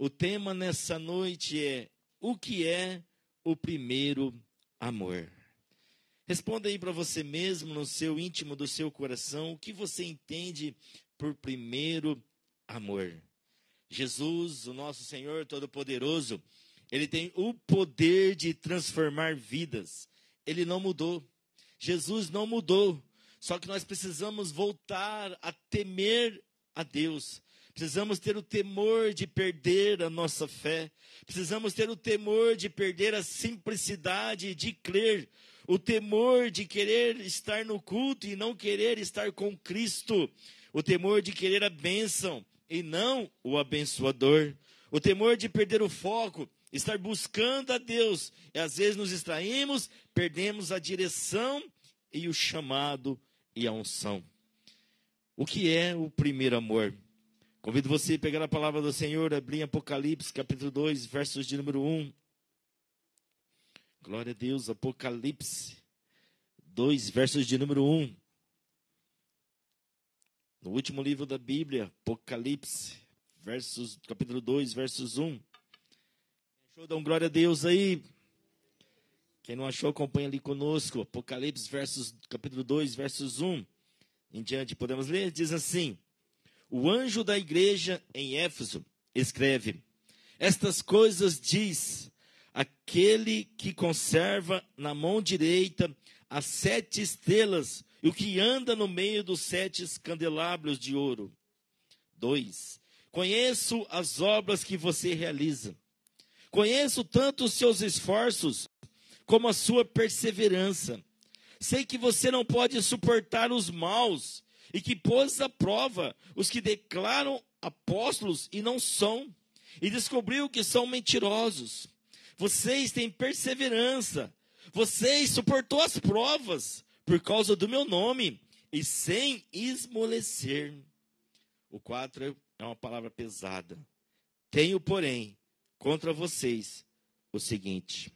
O tema nessa noite é: o que é o primeiro amor? Responda aí para você mesmo, no seu íntimo do seu coração, o que você entende por primeiro amor. Jesus, o nosso Senhor Todo-Poderoso, Ele tem o poder de transformar vidas. Ele não mudou. Jesus não mudou. Só que nós precisamos voltar a temer a Deus. Precisamos ter o temor de perder a nossa fé. Precisamos ter o temor de perder a simplicidade de crer. O temor de querer estar no culto e não querer estar com Cristo. O temor de querer a bênção e não o abençoador. O temor de perder o foco, estar buscando a Deus. E às vezes nos distraímos, perdemos a direção e o chamado e a unção. O que é o primeiro amor? Convido você a pegar a palavra do Senhor, abrir em Apocalipse, capítulo 2, versos de número 1. Glória a Deus, Apocalipse 2, versos de número 1. No último livro da Bíblia, Apocalipse, capítulo 2, versos 1. Quem achou, dá um glória a Deus aí. Quem não achou, acompanha ali conosco. Apocalipse, capítulo 2, versos 1 em diante. Podemos ler? Diz assim: o anjo da igreja em Éfeso escreve: estas coisas diz aquele que conserva na mão direita as 7 estrelas e o que anda no meio dos 7 candelabros de ouro. 2. Conheço as obras que você realiza. Conheço tanto os seus esforços como a sua perseverança. Sei que você não pode suportar os maus e que pôs à prova os que declaram apóstolos e não são, e descobriu que são mentirosos. Vocês têm perseverança, vocês suportou as provas por causa do meu nome e sem esmorecer. O 4 é uma palavra pesada. Tenho, porém, contra vocês o seguinte: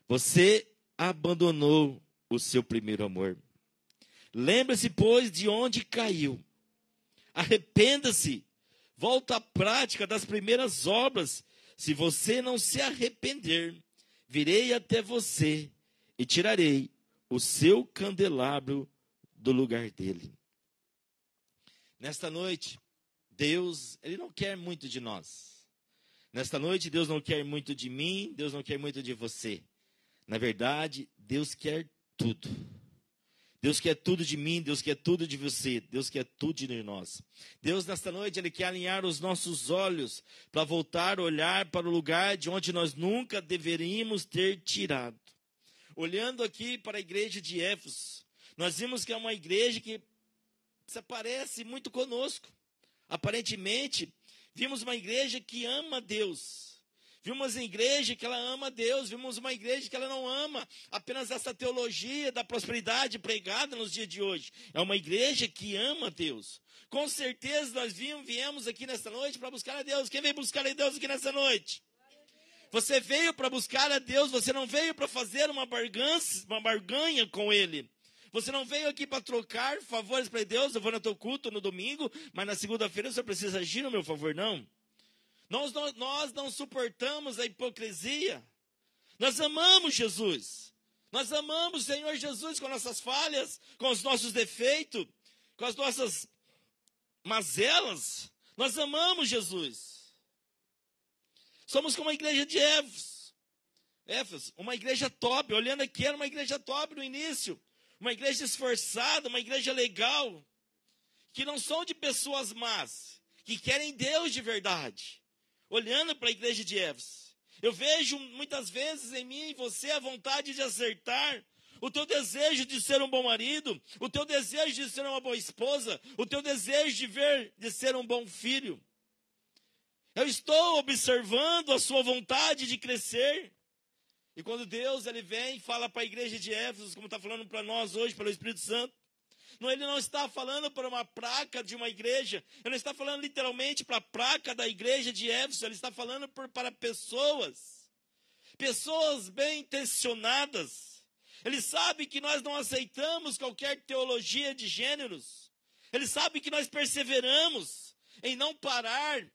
você abandonou o seu primeiro amor. Lembre-se, pois, de onde caiu. Arrependa-se. Volta à prática das primeiras obras. Se você não se arrepender, virei até você e tirarei o seu candelabro do lugar dele. Nesta noite, Deus, Ele não quer muito de nós. Nesta noite, Deus não quer muito de mim, Deus não quer muito de você. Na verdade, Deus quer tudo. Deus quer tudo de mim, Deus quer tudo de você, Deus quer tudo de nós. Deus, nesta noite, Ele quer alinhar os nossos olhos para voltar a olhar para o lugar de onde nós nunca deveríamos ter tirado. Olhando aqui para a igreja de Éfeso, nós vimos que é uma igreja que se parece muito conosco. Aparentemente, vimos uma igreja que ama Deus. Vimos uma igreja que ela ama Deus, vimos uma igreja que ela não ama apenas essa teologia da prosperidade pregada nos dias de hoje. É uma igreja que ama Deus. Com certeza nós viemos aqui nessa noite para buscar a Deus. Quem veio buscar a Deus aqui nessa noite? Você veio para buscar a Deus, você não veio para fazer uma barganha com Ele. Você não veio aqui para trocar favores para Deus. Eu vou no teu culto no domingo, mas na segunda-feira você precisa agir no meu favor, não. Nós não suportamos a hipocrisia. Nós amamos Jesus. Nós amamos o Senhor Jesus com nossas falhas, com os nossos defeitos, com as nossas mazelas. Nós amamos Jesus. Somos como a igreja de Éfeso, uma igreja top. Olhando aqui, era uma igreja top no início. Uma igreja esforçada, uma igreja legal. Que não são de pessoas más, que querem Deus de verdade. Olhando para a igreja de Éfeso, eu vejo muitas vezes em mim e você a vontade de acertar, o teu desejo de ser um bom marido, o teu desejo de ser uma boa esposa, o teu desejo de ser um bom filho. Eu estou observando a sua vontade de crescer. E quando Deus ele vem e fala para a igreja de Éfeso, como está falando para nós hoje, pelo Espírito Santo, ele não está falando para uma placa de uma igreja, ele não está falando literalmente para a placa da igreja de Éfeso, ele está falando para pessoas bem intencionadas. Ele sabe que nós não aceitamos qualquer teologia de gêneros, ele sabe que nós perseveramos em não parar,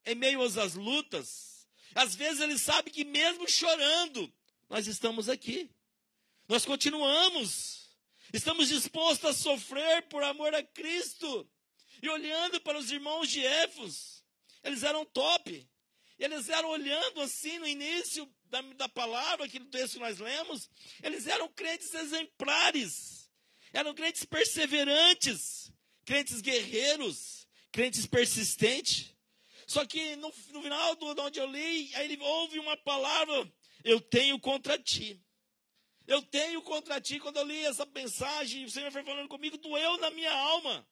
em meio às lutas. Às vezes ele sabe que mesmo chorando, nós estamos aqui. Nós continuamos. Estamos dispostos a sofrer por amor a Cristo. E olhando para os irmãos de Éfeso, eles eram top. Eles eram olhando assim no início da palavra, aquele texto que nós lemos, eles eram crentes exemplares. Eram crentes perseverantes, crentes guerreiros, crentes persistentes. Só que no final de onde eu li, aí ele ouve uma palavra: eu tenho contra ti. Eu tenho contra ti. Quando eu li essa mensagem, o Senhor foi falando comigo, doeu na minha alma.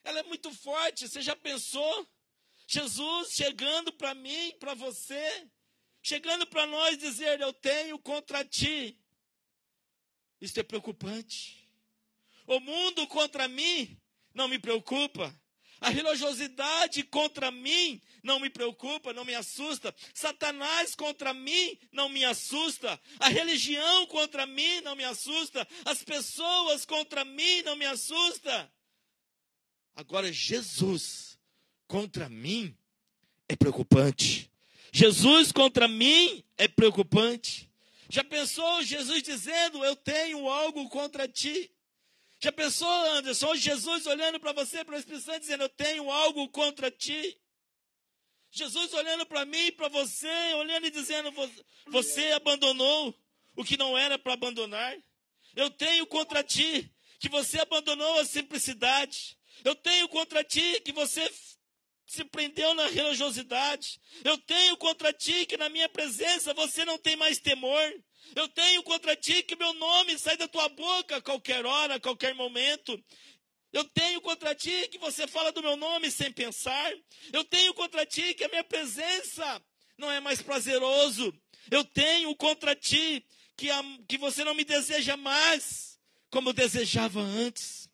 Ela é muito forte. Você já pensou? Jesus chegando para mim, para você, chegando para nós dizer: eu tenho contra ti. Isso é preocupante. O mundo contra mim não me preocupa. A religiosidade contra mim não me preocupa, não me assusta. Satanás contra mim não me assusta. A religião contra mim não me assusta. As pessoas contra mim não me assusta. Agora, Jesus contra mim é preocupante. Jesus contra mim é preocupante. Já pensou Jesus dizendo: eu tenho algo contra ti? Já pensou, Anderson, Jesus olhando para você, para o Espírito Santo, dizendo: eu tenho algo contra ti? Jesus olhando para mim, para você, olhando e dizendo: você abandonou o que não era para abandonar. Eu tenho contra ti que você abandonou a simplicidade. Eu tenho contra ti que você se prendeu na religiosidade. Eu tenho contra ti que na minha presença você não tem mais temor. Eu tenho contra ti que meu nome sai da tua boca a qualquer hora, a qualquer momento. Eu tenho contra ti que você fala do meu nome sem pensar. Eu tenho contra ti que a minha presença não é mais prazeroso. Eu tenho contra ti que você não me deseja mais como eu desejava antes.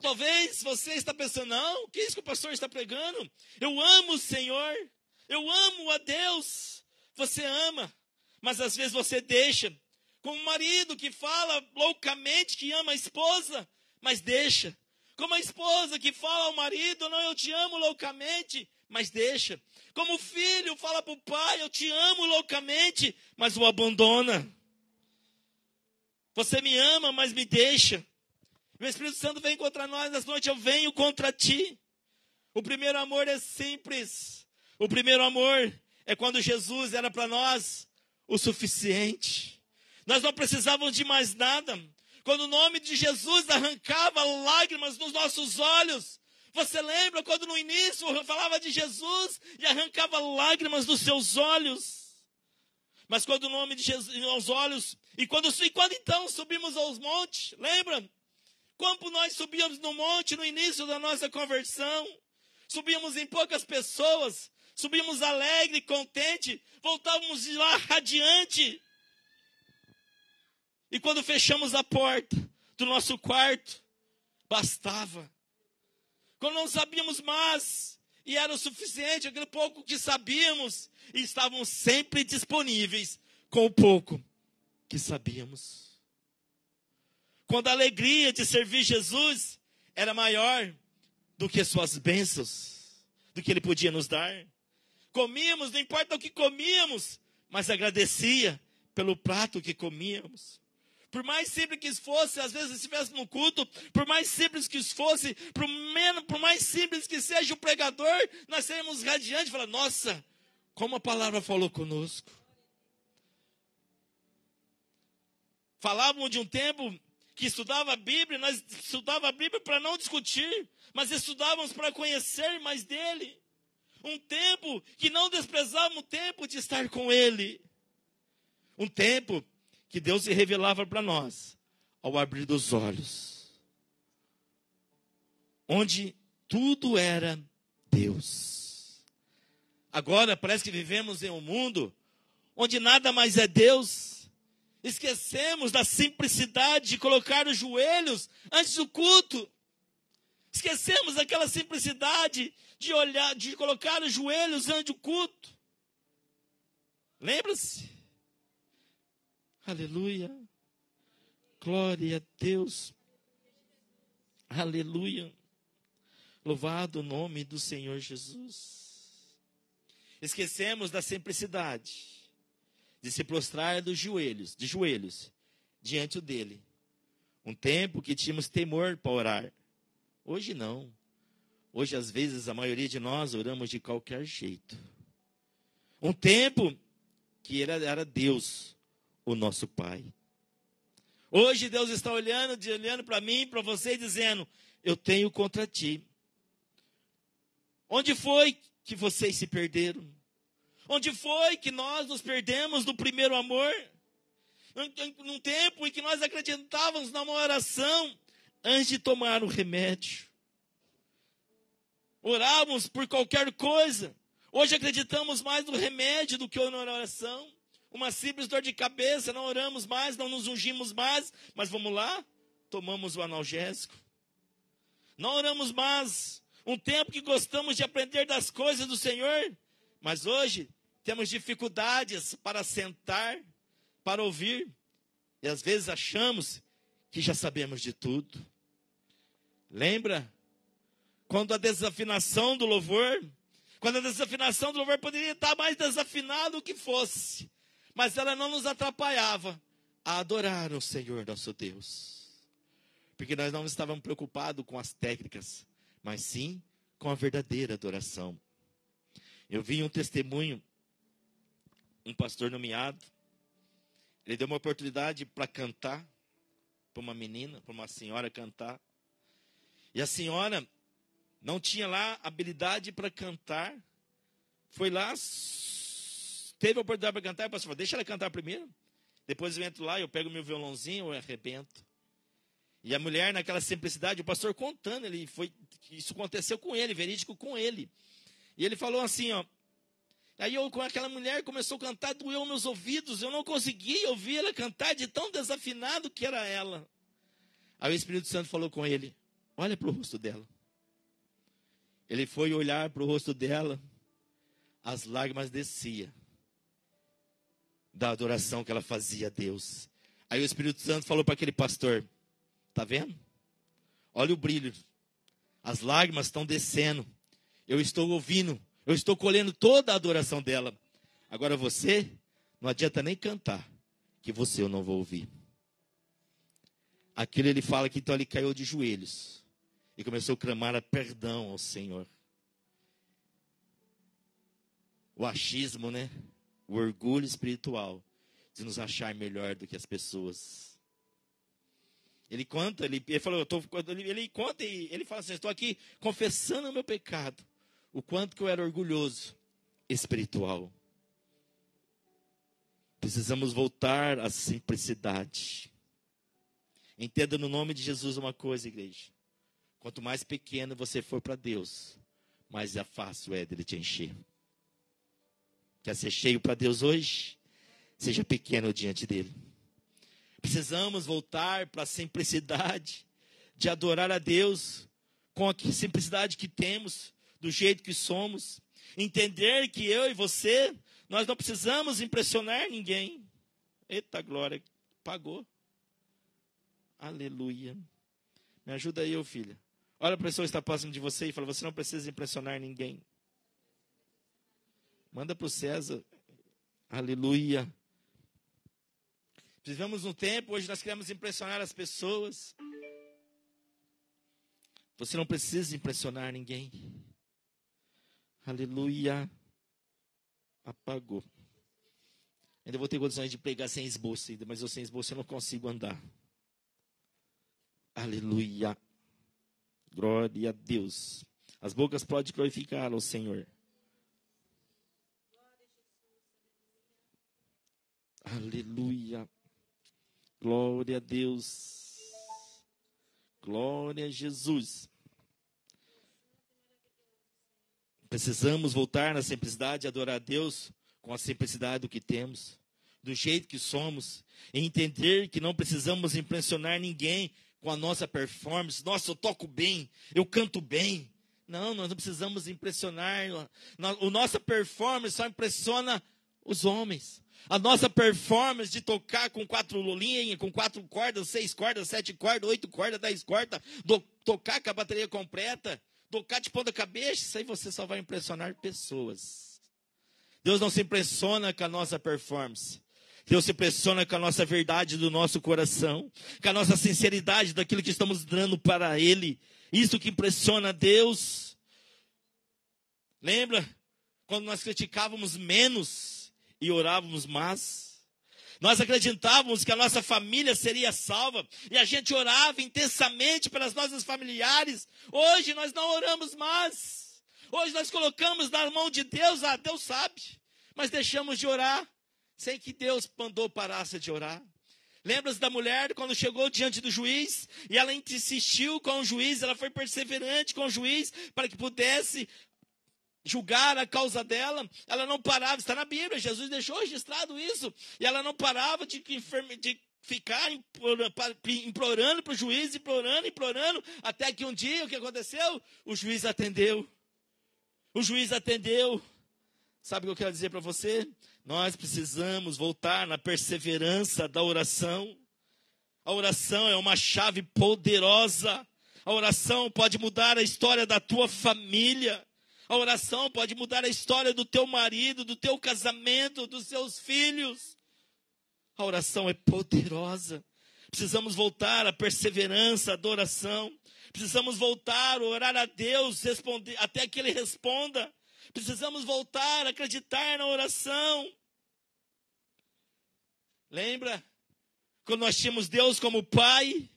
Talvez você está pensando: não, o que é isso que o pastor está pregando? Eu amo o Senhor, eu amo a Deus. Você ama, mas às vezes você deixa. Como um marido que fala loucamente que ama a esposa, mas deixa. Como a esposa que fala ao marido: não, eu te amo loucamente, mas deixa. Como o filho fala para o pai: eu te amo loucamente, mas o abandona. Você me ama, mas me deixa. O Espírito Santo vem contra nós nessa noite: eu venho contra ti. O primeiro amor é simples. O primeiro amor é quando Jesus era para nós o suficiente. Nós não precisávamos de mais nada. Quando o nome de Jesus arrancava lágrimas dos nossos olhos. Você lembra quando no início eu falava de Jesus e arrancava lágrimas dos seus olhos? Mas quando o nome de Jesus aos olhos, e quando então subimos aos montes, lembra? Como nós subíamos no monte no início da nossa conversão, subíamos em poucas pessoas, subíamos alegre, contente, voltávamos de lá radiante. E quando fechamos a porta do nosso quarto, bastava. Quando não sabíamos mais, e era o suficiente, aquele pouco que sabíamos, e estávamos sempre disponíveis com o pouco que sabíamos. Quando a alegria de servir Jesus era maior do que suas bênçãos, do que Ele podia nos dar. Comíamos, não importa o que comíamos, mas agradecia pelo prato que comíamos. Por mais simples que fosse, às vezes estivéssemos no culto, por mais simples que fosse, por mais simples que seja o pregador, nós seremos radiantes e falar: nossa, como a palavra falou conosco. Falávamos de um tempo que estudava a Bíblia, nós estudávamos a Bíblia para não discutir, mas estudávamos para conhecer mais dele. Um tempo que não desprezávamos o tempo de estar com ele. Um tempo que Deus se revelava para nós ao abrir dos olhos. Onde tudo era Deus. Agora parece que vivemos em um mundo onde nada mais é Deus. Esquecemos da simplicidade de colocar os joelhos antes do culto. Esquecemos daquela simplicidade de olhar, de colocar os joelhos antes do culto. Lembra-se? Aleluia. Glória a Deus. Aleluia. Louvado o nome do Senhor Jesus. Esquecemos da simplicidade de se prostrar de joelhos diante dele. Um tempo que tínhamos temor para orar. Hoje não. Hoje, às vezes, a maioria de nós oramos de qualquer jeito. Um tempo que era Deus, o nosso Pai. Hoje Deus está olhando para mim, para você, dizendo: eu tenho contra ti. Onde foi que vocês se perderam? Onde foi que nós nos perdemos do primeiro amor? Num tempo em que nós acreditávamos numa oração antes de tomar o remédio. Orávamos por qualquer coisa. Hoje acreditamos mais no remédio do que na oração. Uma simples dor de cabeça, não oramos mais, não nos ungimos mais. Mas vamos lá, tomamos o analgésico. Não oramos mais. Um tempo que gostamos de aprender das coisas do Senhor. Mas hoje temos dificuldades para sentar, para ouvir. E às vezes achamos que já sabemos de tudo. Lembra? Quando a desafinação do louvor poderia estar mais desafinada do que fosse. Mas ela não nos atrapalhava a adorar o Senhor nosso Deus. Porque nós não estávamos preocupados com as técnicas, mas sim com a verdadeira adoração. Eu vi um testemunho, um pastor nomeado, ele deu uma oportunidade para cantar, para uma menina, para uma senhora cantar. E a senhora não tinha lá habilidade para cantar. Foi lá, teve a oportunidade para cantar, e o pastor falou: deixa ela cantar primeiro. Depois eu entro lá, eu pego meu violãozinho, eu arrebento. E a mulher, naquela simplicidade, o pastor contando, isso aconteceu com ele, verídico com ele. E ele falou assim, ó. Aí com aquela mulher começou a cantar, doeu meus ouvidos, eu não conseguia ouvir ela cantar de tão desafinado que era ela. Aí o Espírito Santo falou com ele: olha para o rosto dela. Ele foi olhar para o rosto dela, as lágrimas desciam da adoração que ela fazia a Deus. Aí o Espírito Santo falou para aquele pastor: tá vendo? Olha o brilho, as lágrimas estão descendo, eu estou ouvindo, eu estou colhendo toda a adoração dela. Agora você, não adianta nem cantar, que você eu não vou ouvir. Aquilo ele fala que então ele caiu de joelhos e começou a clamar a perdão ao Senhor. O achismo, né? O orgulho espiritual de nos achar melhor do que as pessoas. Ele conta, ele falou, ele fala assim: estou aqui confessando o meu pecado, o quanto que eu era orgulhoso espiritual. Precisamos voltar à simplicidade. Entenda no nome de Jesus uma coisa, igreja: quanto mais pequeno você for para Deus, mais fácil é dele te encher. Quer ser cheio para Deus hoje? Seja pequeno diante dele. Precisamos voltar para a simplicidade de adorar a Deus com a simplicidade que temos, do jeito que somos. Entender que eu e você, nós não precisamos impressionar ninguém. Eita glória, pagou. Aleluia. Me ajuda aí, filha. Olha para a pessoa que está próximo de você e fala: você não precisa impressionar ninguém. Manda para o César. Aleluia. Vivemos um tempo, hoje nós queremos impressionar as pessoas. Você não precisa impressionar ninguém. Aleluia. Apagou. Ainda vou ter condições de pregar sem esboço ainda, mas eu sem esboço eu não consigo andar. Aleluia. Glória a Deus. As bocas podem glorificar ao Senhor. Aleluia. Glória a Deus. Glória a Jesus. Precisamos voltar na simplicidade, adorar a Deus com a simplicidade do que temos, do jeito que somos, e entender que não precisamos impressionar ninguém com a nossa performance. Nossa, eu toco bem, eu canto bem. Não, nós não precisamos impressionar. A nossa performance só impressiona os homens. A nossa performance de tocar com 4 linhas, com 4 cordas, 6 cordas, 7 cordas, 8 cordas, 10 cordas, tocar com a bateria completa, tocar de ponta cabeça, isso aí você só vai impressionar pessoas. Deus não se impressiona com a nossa performance. Deus se impressiona com a nossa verdade do nosso coração, com a nossa sinceridade daquilo que estamos dando para Ele. Isso que impressiona a Deus. Lembra quando nós criticávamos menos e orávamos mais? Nós acreditávamos que a nossa família seria salva e a gente orava intensamente pelas nossas familiares. Hoje nós não oramos mais. Hoje nós colocamos na mão de Deus, Deus sabe, mas deixamos de orar sem que Deus mandou parasse de orar. Lembra-se da mulher quando chegou diante do juiz e ela insistiu com o juiz, ela foi perseverante com o juiz para que pudesse julgar a causa dela. Ela não parava, está na Bíblia, Jesus deixou registrado isso, e ela não parava de ficar implorando para o juiz, implorando, até que um dia, o que aconteceu? O juiz atendeu. Sabe o que eu quero dizer para você? Nós precisamos voltar na perseverança da oração. A oração é uma chave poderosa. A oração pode mudar a história da tua família. A oração pode mudar a história do teu marido, do teu casamento, dos seus filhos. A oração é poderosa. Precisamos voltar à perseverança da oração. Precisamos voltar a orar a Deus, responder, até que Ele responda. Precisamos voltar a acreditar na oração. Lembra? Quando nós tínhamos Deus como Pai,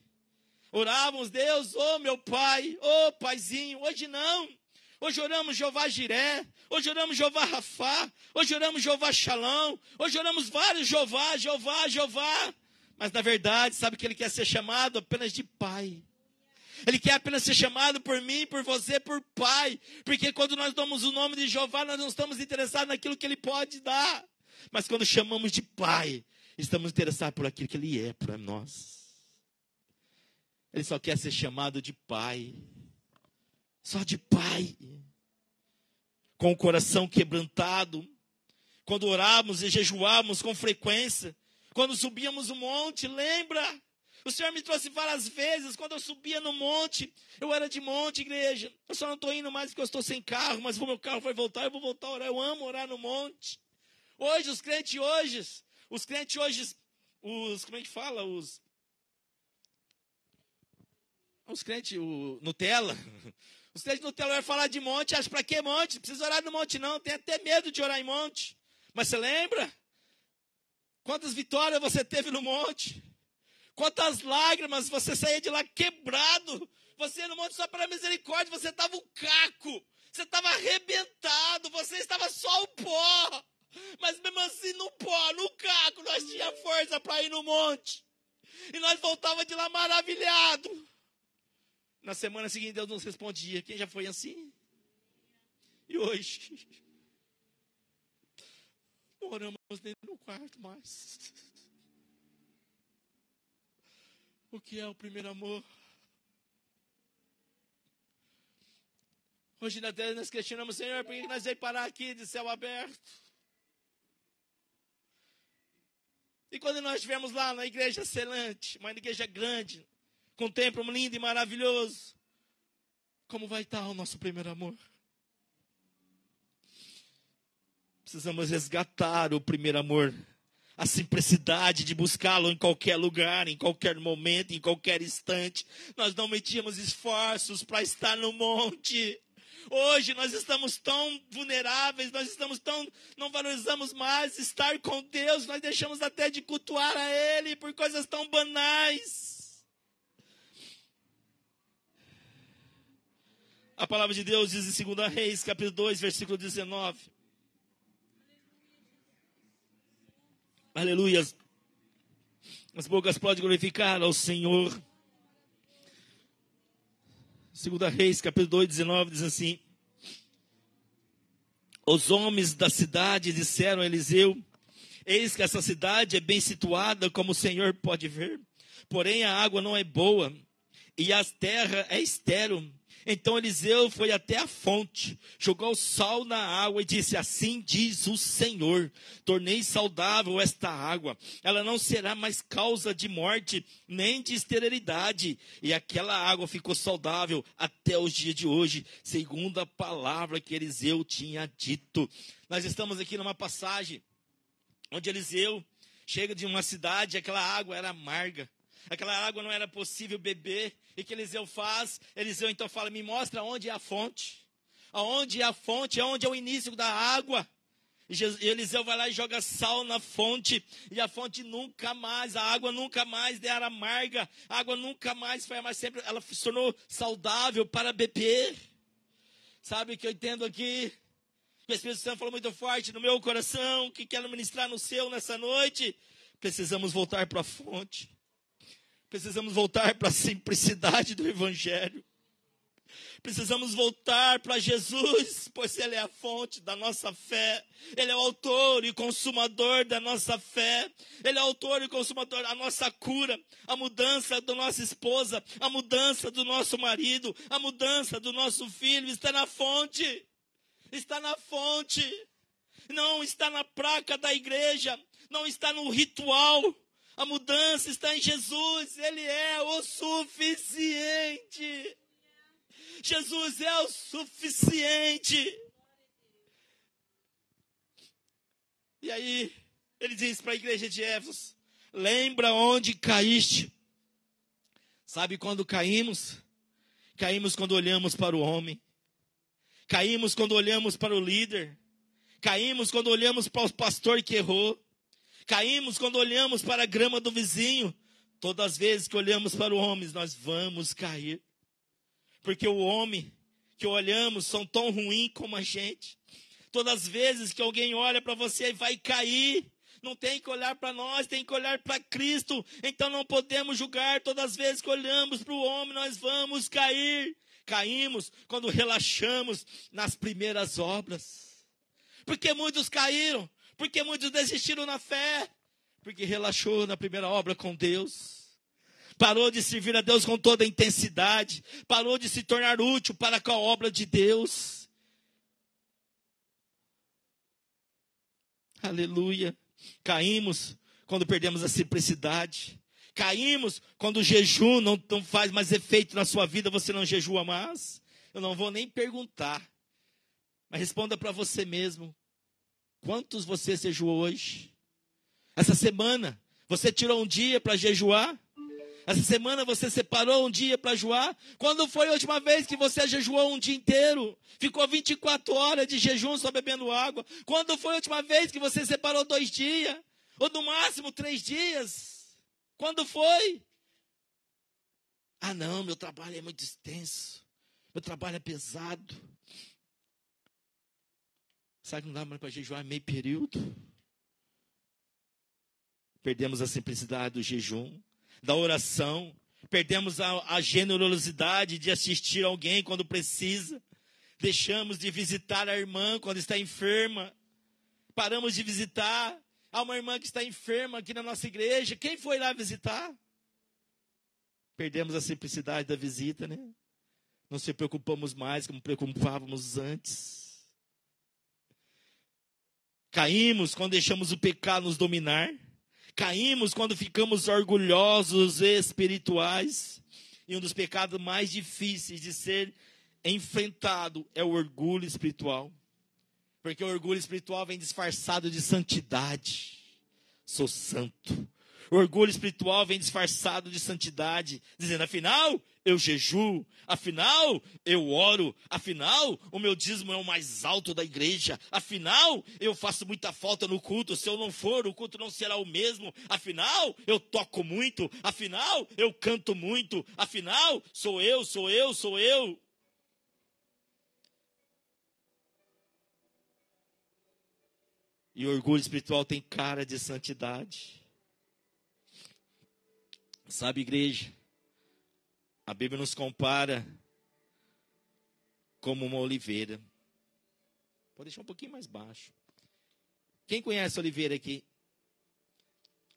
orávamos, Deus, meu Pai, Paizinho. Hoje não. Hoje oramos Jeová Jiré, hoje oramos Jeová Rafá, hoje oramos Jeová Shalom, hoje oramos vários Jeová. Mas na verdade, sabe que Ele quer ser chamado apenas de Pai. Ele quer apenas ser chamado por mim, por você, por Pai. Porque quando nós damos o nome de Jeová, nós não estamos interessados naquilo que Ele pode dar. Mas quando chamamos de Pai, estamos interessados por aquilo que Ele é para nós. Ele só quer ser chamado de Pai. Só de Pai. Com o coração quebrantado. Quando orávamos e jejuávamos com frequência. Quando subíamos o monte, lembra? O Senhor me trouxe várias vezes, quando eu subia no monte, eu era de monte, igreja. Eu só não estou indo mais porque eu estou sem carro, mas o meu carro vai voltar, eu vou voltar a orar. Eu amo orar no monte. Hoje, os crentes hoje, como é que fala? Os crentes, Nutella. Os crentes Nutella vão falar de monte, acho para que monte? Não precisa orar no monte não, tem até medo de orar em monte. Mas você lembra? Quantas vitórias você teve no monte? Quantas lágrimas, você saía de lá quebrado. Você ia no monte só pela misericórdia, você estava um caco. Você estava arrebentado, você estava só o pó. Mas mesmo assim, no pó, no caco, nós tínhamos força para ir no monte. E nós voltávamos de lá maravilhado. Na semana seguinte, Deus nos respondia. Quem já foi assim? E hoje? Não oramos nem no quarto mais. O que é o primeiro amor? Hoje na terra nós questionamos, Senhor, por que nós vamos parar aqui de céu aberto? E quando nós estivermos lá na igreja excelente, uma igreja grande, com um templo lindo e maravilhoso, como vai estar o nosso primeiro amor? Precisamos resgatar o primeiro amor. A simplicidade de buscá-lo em qualquer lugar, em qualquer momento, em qualquer instante. Nós não metíamos esforços para estar no monte. Hoje nós estamos tão vulneráveis, não valorizamos mais estar com Deus. Nós deixamos até de cultuar a Ele por coisas tão banais. A palavra de Deus diz em 2 Reis, capítulo 2, versículo 19. Aleluia. As bocas podem glorificar ao Senhor. 2 Reis, capítulo 2, 19, diz assim. Os homens da cidade disseram a Eliseu, eis que essa cidade é bem situada, como o Senhor pode ver. Porém, a água não é boa. e a terra é estéril. Então Eliseu foi até a fonte, jogou sal na água e disse: assim diz o Senhor, tornei saudável esta água, ela não será mais causa de morte, nem de esterilidade. E aquela água ficou saudável até os dias de hoje, segundo a palavra que Eliseu tinha dito. Nós estamos aqui numa passagem onde Eliseu chega de uma cidade, aquela água era amarga. Aquela água não era possível beber. E o que Eliseu faz? Eliseu então fala: me mostra onde é a fonte. Aonde é a fonte? Aonde é o início da água? E Eliseu vai lá e joga sal na fonte. E a fonte nunca mais, a água nunca mais era amarga. A água nunca mais foi amarga. Sempre ela se tornou saudável para beber. Sabe o que eu entendo aqui? O Espírito Santo falou muito forte no meu coração, que quero ministrar no seu nessa noite. Precisamos voltar para a fonte. Precisamos voltar para a simplicidade do Evangelho. Precisamos voltar para Jesus, pois Ele é a fonte da nossa fé. Ele é o autor e consumador da nossa fé. Ele é o autor e consumador da nossa cura, a mudança da nossa esposa, a mudança do nosso marido, a mudança do nosso filho. Está na fonte. Está na fonte. Não está na placa da igreja. Não está no ritual. A mudança está em Jesus, Ele é o suficiente. Jesus é o suficiente. E aí, ele diz para a igreja de Éfeso: lembra onde caíste. Sabe quando caímos? Caímos quando olhamos para o homem. Caímos quando olhamos para o líder. Caímos quando olhamos para o pastor que errou. Caímos quando olhamos para a grama do vizinho. Todas as vezes que olhamos para o homem, nós vamos cair. Porque o homem que olhamos são tão ruins como a gente. Todas as vezes que alguém olha para você, vai cair. Não tem que olhar para nós, tem que olhar para Cristo. Então não podemos julgar. Todas as vezes que olhamos para o homem, nós vamos cair. Caímos quando relaxamos nas primeiras obras. Porque muitos caíram. Porque muitos desistiram na fé. Porque relaxou na primeira obra com Deus. Parou de servir a Deus com toda a intensidade. Parou de se tornar útil para com a obra de Deus. Aleluia. Caímos quando perdemos a simplicidade. Caímos quando o jejum não faz mais efeito na sua vida. Você não jejua mais. Eu não vou nem perguntar. Mas responda para você mesmo. Quantos você jejuou hoje? Essa semana, você tirou um dia para jejuar? Essa semana você separou um dia para jejuar? Quando foi a última vez que você jejuou um dia inteiro? Ficou 24 horas de jejum só bebendo água? Quando foi a última vez que você separou 2 dias? Ou no máximo 3 dias? Quando foi? Ah não, meu trabalho é muito extenso. Meu trabalho é pesado. Sabe que não dá mais para jejuar meio período? Perdemos a simplicidade do jejum, da oração. Perdemos a generosidade de assistir alguém quando precisa. Deixamos de visitar a irmã quando está enferma. Paramos de visitar. Há uma irmã que está enferma aqui na nossa igreja. Quem foi lá visitar? Perdemos a simplicidade da visita, né? Não se preocupamos mais como preocupávamos antes. Caímos quando deixamos o pecado nos dominar. Caímos quando ficamos orgulhosos espirituais. E um dos pecados mais difíceis de ser enfrentado é o orgulho espiritual. Porque o orgulho espiritual vem disfarçado de santidade. Sou santo. O orgulho espiritual vem disfarçado de santidade, dizendo: afinal, eu jejuo, afinal, eu oro, afinal, o meu dízimo é o mais alto da igreja, afinal, eu faço muita falta no culto, se eu não for, o culto não será o mesmo, afinal, eu toco muito, afinal, eu canto muito, afinal, sou eu. E o orgulho espiritual tem cara de santidade. Sabe, igreja, a Bíblia nos compara como uma oliveira. Pode deixar um pouquinho mais baixo. Quem conhece a oliveira aqui?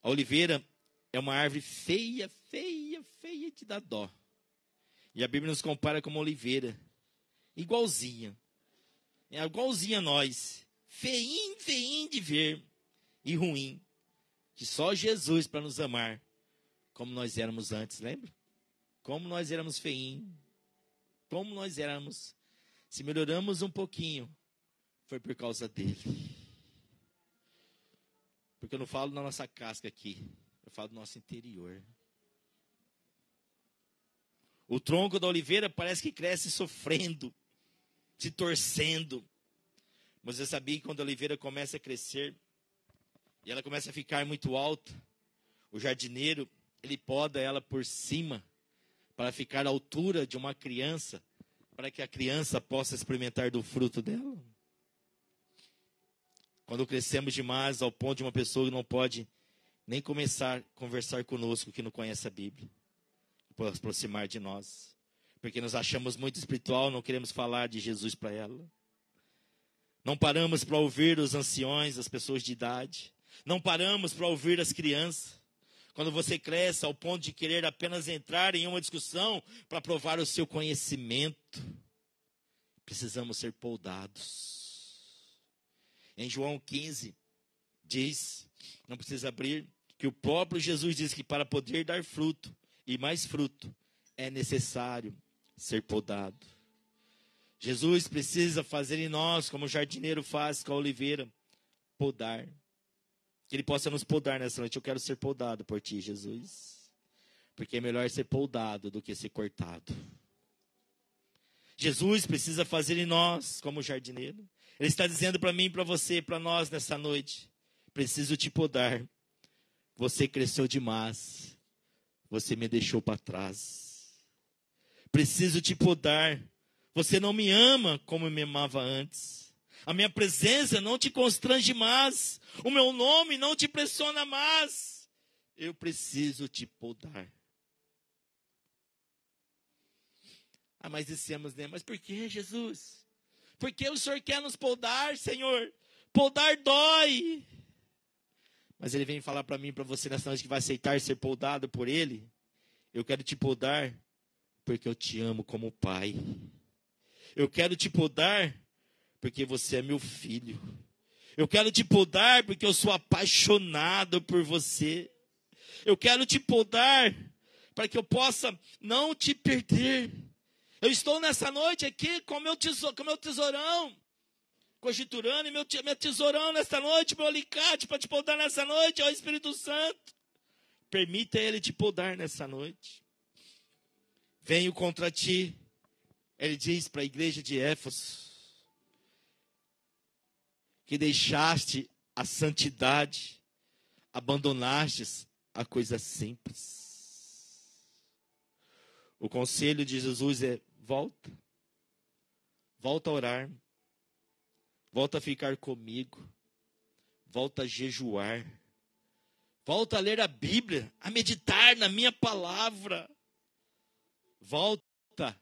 A oliveira é uma árvore feia, feia, feia, que dá dó. E a Bíblia nos compara como oliveira. Igualzinha. É igualzinha a nós. Feinho, feinho de ver. E ruim. Que só Jesus para nos amar. Como nós éramos antes, lembra? Como nós éramos feinhos. Como nós éramos. Se melhoramos um pouquinho, foi por causa dele. Porque eu não falo da nossa casca aqui. Eu falo do nosso interior. O tronco da oliveira parece que cresce sofrendo, se torcendo. Mas eu sabia que quando a oliveira começa a crescer, e ela começa a ficar muito alta, o jardineiro, ele poda ela por cima, para ficar à altura de uma criança, para que a criança possa experimentar do fruto dela. Quando crescemos demais ao ponto de uma pessoa que não pode nem começar a conversar conosco, que não conhece a Bíblia, para se aproximar de nós. Porque nos achamos muito espiritual, não queremos falar de Jesus para ela. Não paramos para ouvir os anciões, as pessoas de idade. Não paramos para ouvir as crianças. Quando você cresce ao ponto de querer apenas entrar em uma discussão para provar o seu conhecimento, precisamos ser podados. Em João 15, diz, não precisa abrir, que o próprio Jesus diz que para poder dar fruto, e mais fruto, é necessário ser podado. Jesus precisa fazer em nós, como o jardineiro faz com a oliveira, podar. Que ele possa nos podar nessa noite. Eu quero ser podado por ti, Jesus. Porque é melhor ser podado do que ser cortado. Jesus precisa fazer em nós, como jardineiro. Ele está dizendo para mim, para você, para nós nessa noite. Preciso te podar. Você cresceu demais. Você me deixou para trás. Preciso te podar. Você não me ama como me amava antes. A minha presença não te constrange mais. O meu nome não te pressiona mais. Eu preciso te podar. Ah, mas dissemos, né? Mas por que, Jesus? Por que o Senhor quer nos podar, Senhor? Podar dói. Mas Ele vem falar para mim, para você nessa noite que vai aceitar ser podado por Ele. Eu quero te podar porque eu te amo como pai. Eu quero te podar porque você é meu filho. Eu quero te podar porque eu sou apaixonado por você. Eu quero te podar para que eu possa não te perder. Eu estou nessa noite aqui com meu tesourão, conjecturando, e meu tesourão nessa noite, meu alicate para te podar nessa noite, ó Espírito Santo. Permita Ele te podar nessa noite. Venho contra ti, Ele diz para a igreja de Éfeso, que deixaste a santidade, abandonastes a coisa simples. O conselho de Jesus é: volta a orar, volta a ficar comigo, volta a jejuar, volta a ler a Bíblia, a meditar na minha palavra, volta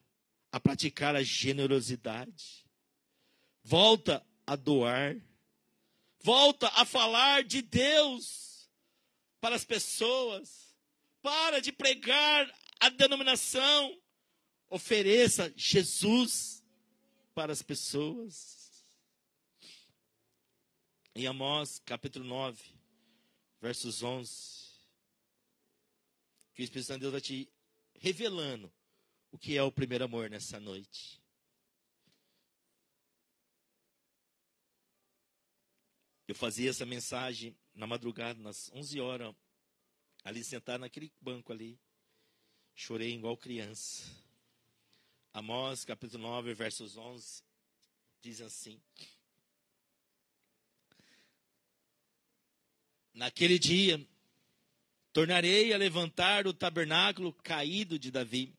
a praticar a generosidade, volta a doar, volta a falar de Deus para as pessoas. Para de pregar a denominação. Ofereça Jesus para as pessoas. Em Amós, capítulo 9, versos 11. Que o Espírito Santo de Deus vai te revelando o que é o primeiro amor nessa noite. Eu fazia essa mensagem na madrugada, nas 11 horas, ali sentado naquele banco ali. Chorei igual criança. Amós, capítulo 9, versos 11, diz assim: naquele dia, tornarei a levantar o tabernáculo caído de Davi.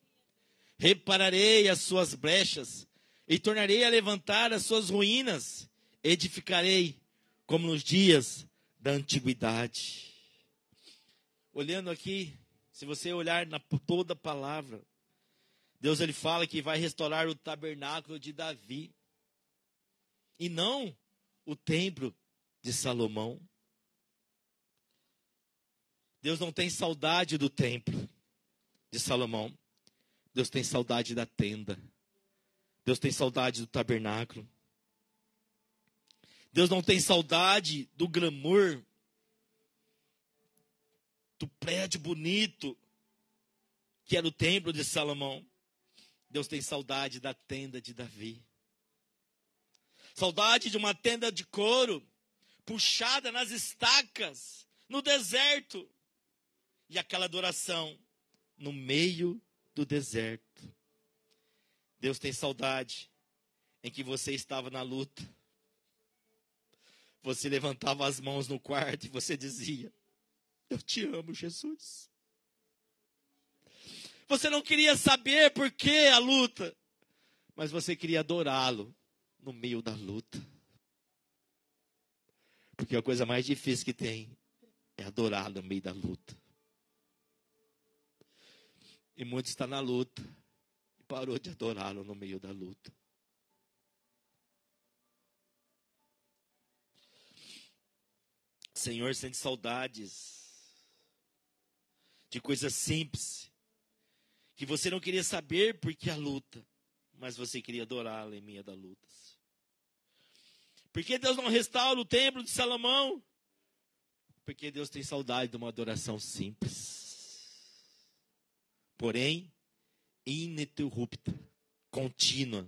Repararei as suas brechas e tornarei a levantar as suas ruínas. Edificarei como nos dias da antiguidade. Olhando aqui, se você olhar na toda a palavra, Deus ele fala que vai restaurar o tabernáculo de Davi e não o templo de Salomão. Deus não tem saudade do templo de Salomão. Deus tem saudade da tenda. Deus tem saudade do tabernáculo. Deus não tem saudade do glamour, do prédio bonito, que era o templo de Salomão. Deus tem saudade da tenda de Davi. Saudade de uma tenda de couro, puxada nas estacas, no deserto. E aquela adoração no meio do deserto. Deus tem saudade em que você estava na luta. Você levantava as mãos no quarto e você dizia: eu te amo, Jesus. Você não queria saber por que a luta, mas você queria adorá-lo no meio da luta. Porque a coisa mais difícil que tem é adorá-lo no meio da luta. E muitos estão na luta e parou de adorá-lo no meio da luta. Senhor, sente saudades de coisas simples, que você não queria saber por que a luta, mas você queria adorá-lo em meio da luta. Por que Deus não restaura o templo de Salomão? Porque Deus tem saudade de uma adoração simples, porém ininterrupta, contínua.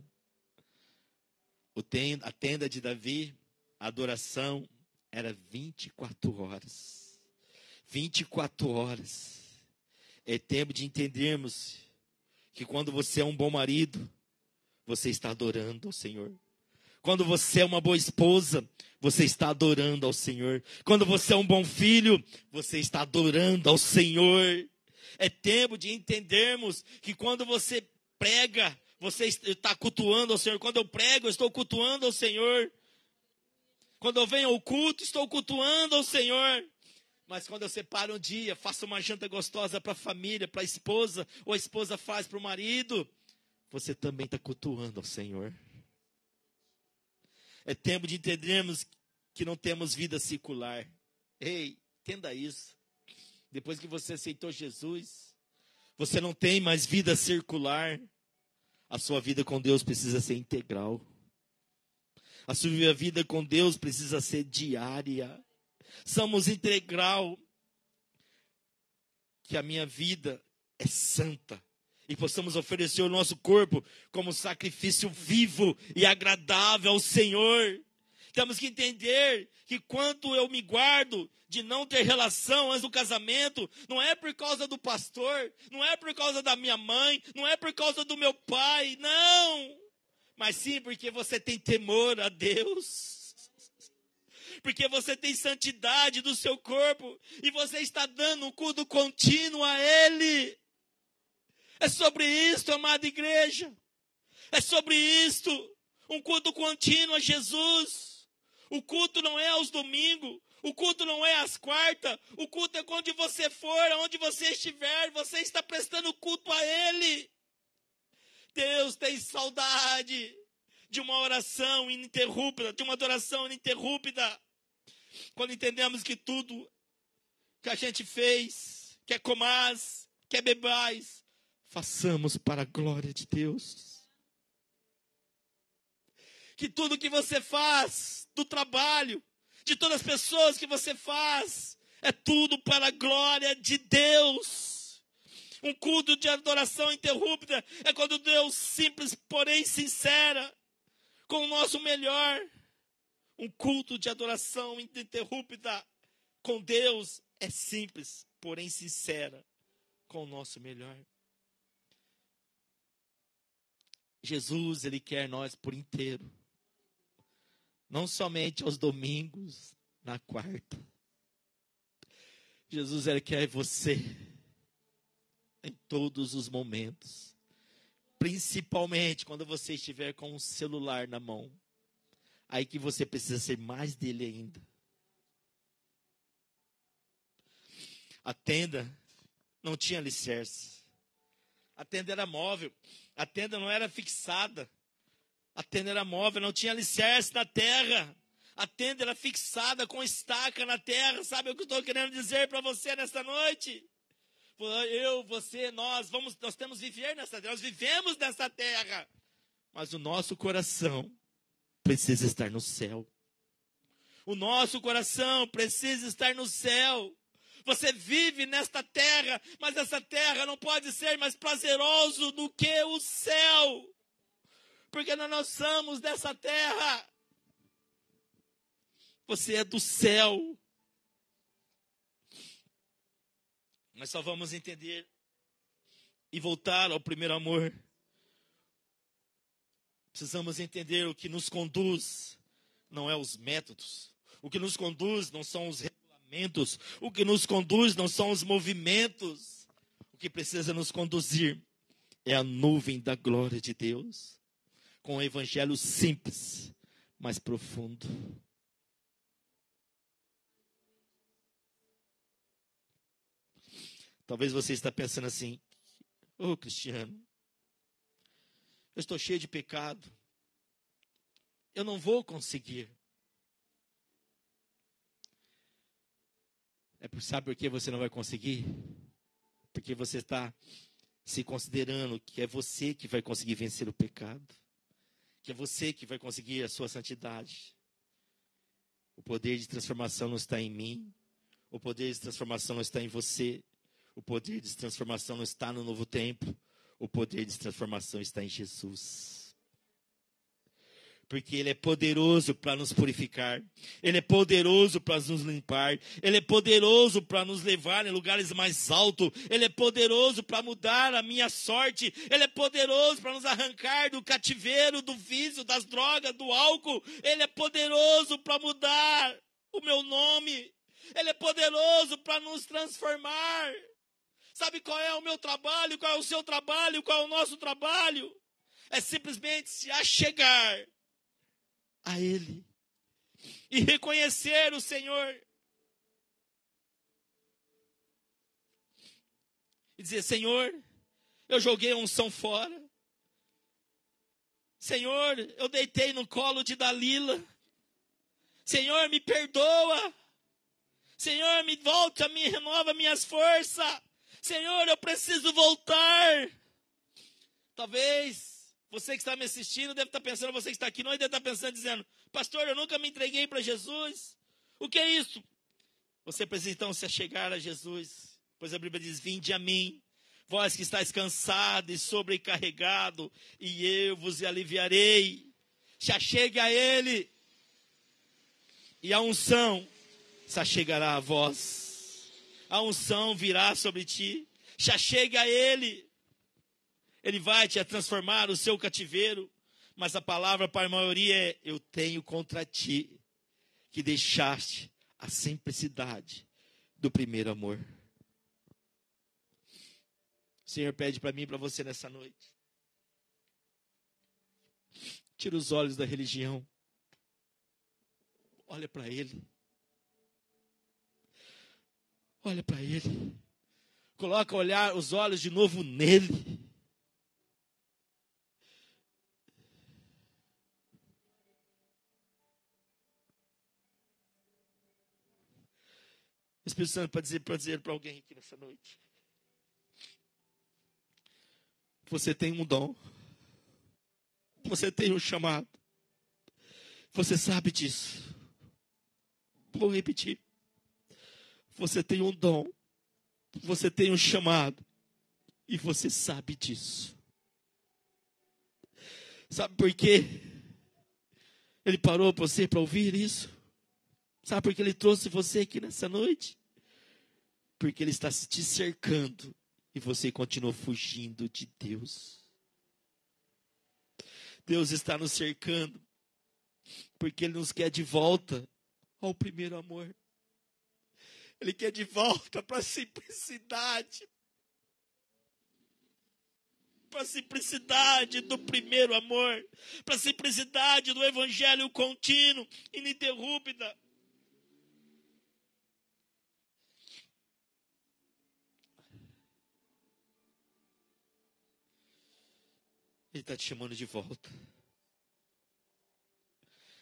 A tenda de Davi, a adoração era 24 horas. 24 horas. É tempo de entendermos que quando você é um bom marido, você está adorando ao Senhor. Quando você é uma boa esposa, você está adorando ao Senhor. Quando você é um bom filho, você está adorando ao Senhor. É tempo de entendermos que quando você prega, você está cultuando ao Senhor. Quando eu prego, eu estou cultuando ao Senhor. Quando eu venho ao culto, estou cultuando ao Senhor. Mas quando eu separo um dia, faço uma janta gostosa para a família, para a esposa, ou a esposa faz para o marido, você também está cultuando ao Senhor. É tempo de entendermos que não temos vida circular. Ei, entenda isso. Depois que você aceitou Jesus, você não tem mais vida circular. A sua vida com Deus precisa ser integral. A sua vida com Deus precisa ser diária. Somos integral. Que a minha vida é santa. E possamos oferecer o nosso corpo como sacrifício vivo e agradável ao Senhor. Temos que entender que quanto eu me guardo de não ter relação antes do casamento, não é por causa do pastor, não é por causa da minha mãe, não é por causa do meu pai, não. Mas sim porque você tem temor a Deus. Porque você tem santidade do seu corpo e você está dando um culto contínuo a Ele. É sobre isto, amada igreja. É sobre isto. Um culto contínuo a Jesus. O culto não é aos domingos. O culto não é às quartas. O culto é onde você for, onde você estiver. Você está prestando culto a Ele. Deus tem saudade de uma oração ininterrupta, de uma adoração ininterrupta. Quando entendemos que tudo que a gente fez, quer comais, quer bebais, façamos para a glória de Deus. Que tudo que você faz, do trabalho, de todas as pessoas que você faz, é tudo para a glória de Deus. Um culto de adoração interrupta é quando Deus simples, porém sincera, com o nosso melhor. Um culto de adoração ininterrupta com Deus é simples, porém sincera, com o nosso melhor. Jesus, Ele quer nós por inteiro. Não somente aos domingos, na quarta. Jesus, Ele quer você em todos os momentos. Principalmente quando você estiver com um celular na mão. Aí que você precisa ser mais dele ainda. A tenda não tinha alicerce. A tenda era móvel. A tenda não era fixada. A tenda era móvel, não tinha alicerce na terra. A tenda era fixada com estaca na terra. Sabe o que eu estou querendo dizer para você nesta noite? Eu, você, nós temos que viver nessa terra, nós vivemos nessa terra. Mas o nosso coração precisa estar no céu. O nosso coração precisa estar no céu. Você vive nesta terra, mas essa terra não pode ser mais prazeroso do que o céu. Porque nós não somos dessa terra. Você é do céu. Nós só vamos entender e voltar ao primeiro amor. Precisamos entender o que nos conduz, não é os métodos. O que nos conduz não são os regulamentos. O que nos conduz não são os movimentos. O que precisa nos conduzir é a nuvem da glória de Deus. Com um evangelho simples, mas profundo. Talvez você está pensando assim: ô Cristiano, eu estou cheio de pecado. Eu não vou conseguir. Sabe por que você não vai conseguir? Porque você está se considerando que é você que vai conseguir vencer o pecado. Que é você que vai conseguir a sua santidade. O poder de transformação não está em mim. O poder de transformação não está em você. O poder de transformação não está no novo templo. O poder de transformação está em Jesus. Porque Ele é poderoso para nos purificar. Ele é poderoso para nos limpar. Ele é poderoso para nos levar em lugares mais altos. Ele é poderoso para mudar a minha sorte. Ele é poderoso para nos arrancar do cativeiro, do vício, das drogas, do álcool. Ele é poderoso para mudar o meu nome. Ele é poderoso para nos transformar. Sabe qual é o meu trabalho? Qual é o seu trabalho? Qual é o nosso trabalho? É simplesmente se achegar a Ele e reconhecer o Senhor e dizer: Senhor, eu joguei a unção fora. Senhor, eu deitei no colo de Dalila. Senhor, me perdoa. Senhor, me volta, me renova minhas forças. Senhor, eu preciso voltar. Talvez você que está me assistindo deve estar pensando, você que está aqui, não deve estar pensando, dizendo: pastor, eu nunca me entreguei para Jesus. O que é isso? Você precisa então se achegar a Jesus. Pois a Bíblia diz: vinde a mim, vós que estáis cansado e sobrecarregado, e eu vos aliviarei. Se achegue a Ele, e a unção se achegará a vós. A unção virá sobre ti. Se achegue a Ele. Ele vai te transformar o seu cativeiro. Mas a palavra para a maioria é: eu tenho contra ti que deixaste a simplicidade do primeiro amor. O Senhor pede para mim e para você nessa noite: tira os olhos da religião. Olha para Ele. Olha para Ele. Coloca os olhos de novo nele. O Espírito Santo para dizer para alguém aqui nessa noite: você tem um dom. Você tem um chamado. Você sabe disso. Vou repetir. Você tem um dom. Você tem um chamado. E você sabe disso. Sabe por quê? Ele parou você para ouvir isso? Sabe por que Ele trouxe você aqui nessa noite? Porque Ele está te cercando e você continua fugindo de Deus. Deus está nos cercando porque Ele nos quer de volta ao primeiro amor. Ele quer de volta para a simplicidade. Para a simplicidade do primeiro amor. Para a simplicidade do evangelho contínuo, ininterrupta. Ele está te chamando de volta.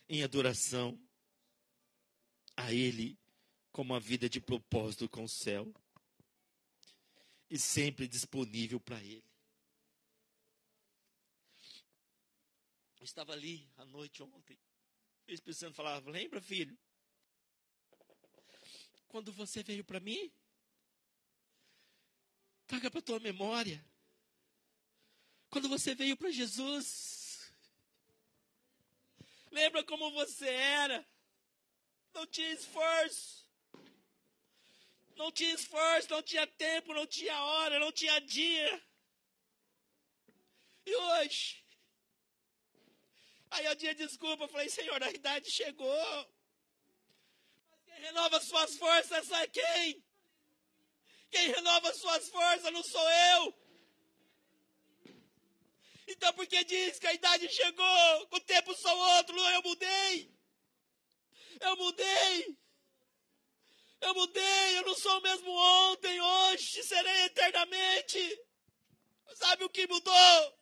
Em adoração a Ele, como uma vida de propósito com o céu. e sempre disponível para Ele. Eu estava ali à noite ontem, o Espírito Santo falava: lembra, filho, quando você veio para mim? Traga para a tua memória. Quando você veio para Jesus, lembra como você era? Não tinha esforço. Não tinha esforço, não tinha tempo, não tinha hora, não tinha dia. E hoje? Aí eu tinha desculpa, eu falei: Senhor, a idade chegou. Mas quem renova suas forças, sabe quem? Quem renova suas forças não sou eu. Então por que diz que a idade chegou? O tempo sou outro, eu mudei. Eu mudei. Eu mudei, eu não sou o mesmo ontem, hoje, serei eternamente. Sabe o que mudou?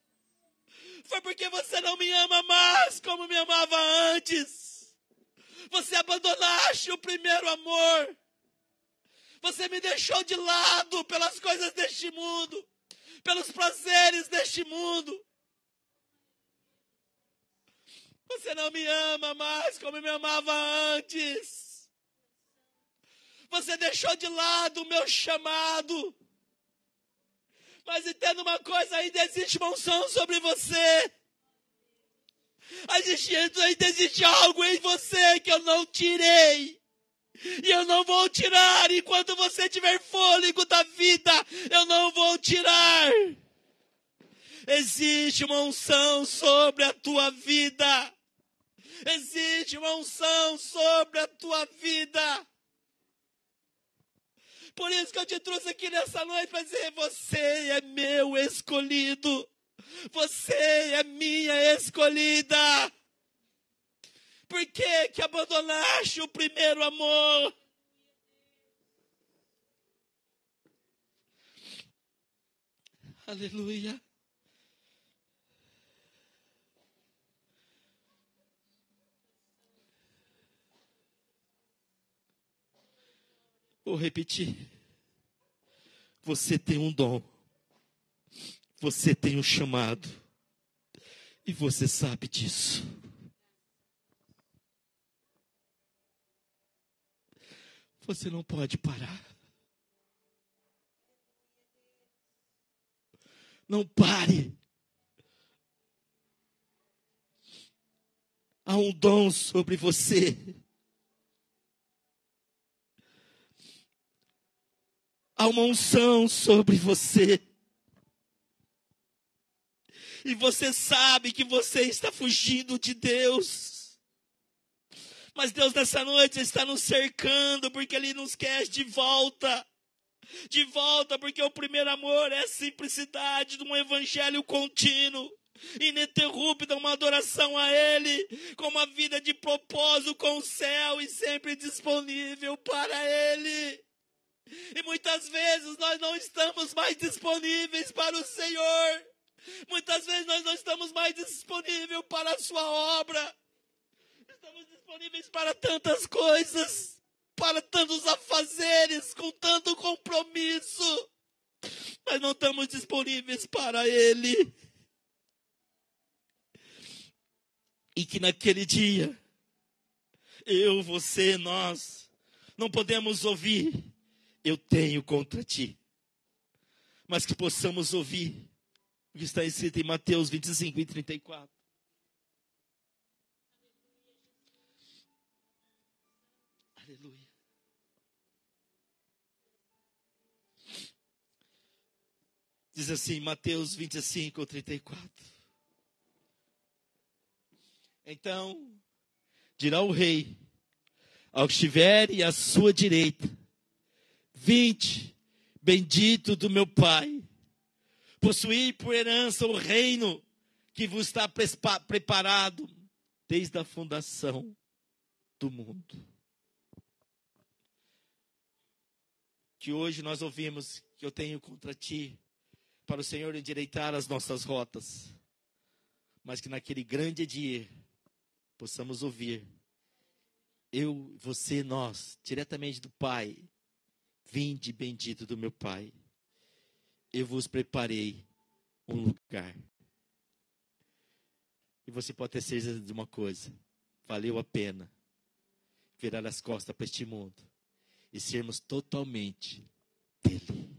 Foi porque você não me ama mais como me amava antes. Você abandonaste o primeiro amor. Você me deixou de lado pelas coisas deste mundo, pelos prazeres deste mundo. Você não me ama mais como me amava antes. Você deixou de lado o meu chamado. Mas entenda uma coisa, ainda existe uma unção sobre você. Ainda existe algo em você que eu não tirei. E eu não vou tirar. Enquanto você tiver fôlego da vida, eu não vou tirar. Existe uma unção sobre a tua vida. Existe uma unção sobre a tua vida. Por isso que eu te trouxe aqui nessa noite para dizer: você é meu escolhido. Você é minha escolhida. Por que abandonaste o primeiro amor? Aleluia. Vou repetir. Você tem um dom. Você tem um chamado. E você sabe disso. Você não pode parar. Não pare. Há um dom sobre você. Há uma unção sobre você. E você sabe que você está fugindo de Deus. Mas Deus nessa noite está nos cercando porque Ele nos quer de volta. De volta porque o primeiro amor é a simplicidade de um evangelho contínuo. Ininterrupta, uma adoração a Ele, com uma vida de propósito com o céu e sempre disponível para Ele. E muitas vezes nós não estamos mais disponíveis para o Senhor. Muitas vezes nós não estamos mais disponíveis para a sua obra. Estamos disponíveis para tantas coisas, para tantos afazeres, com tanto compromisso. Mas não estamos disponíveis para Ele. E que naquele dia, eu, você, nós, não podemos ouvir: eu tenho contra ti. Mas que possamos ouvir o que está escrito em Mateus 25 e 34. Aleluia. Diz assim, Mateus 25, 34. Então, dirá o rei ao que estiver à sua direita: vinde, bendito do meu Pai, possuí por herança o reino que vos está preparado desde a fundação do mundo. Que hoje nós ouvimos que eu tenho contra ti, para o Senhor endireitar as nossas rotas. Mas que naquele grande dia possamos ouvir: eu, você, nós, diretamente do Pai: vinde bendito do meu Pai. eu vos preparei um lugar. E você pode ter certeza de uma coisa: valeu a pena virar as costas para este mundo e sermos totalmente dele.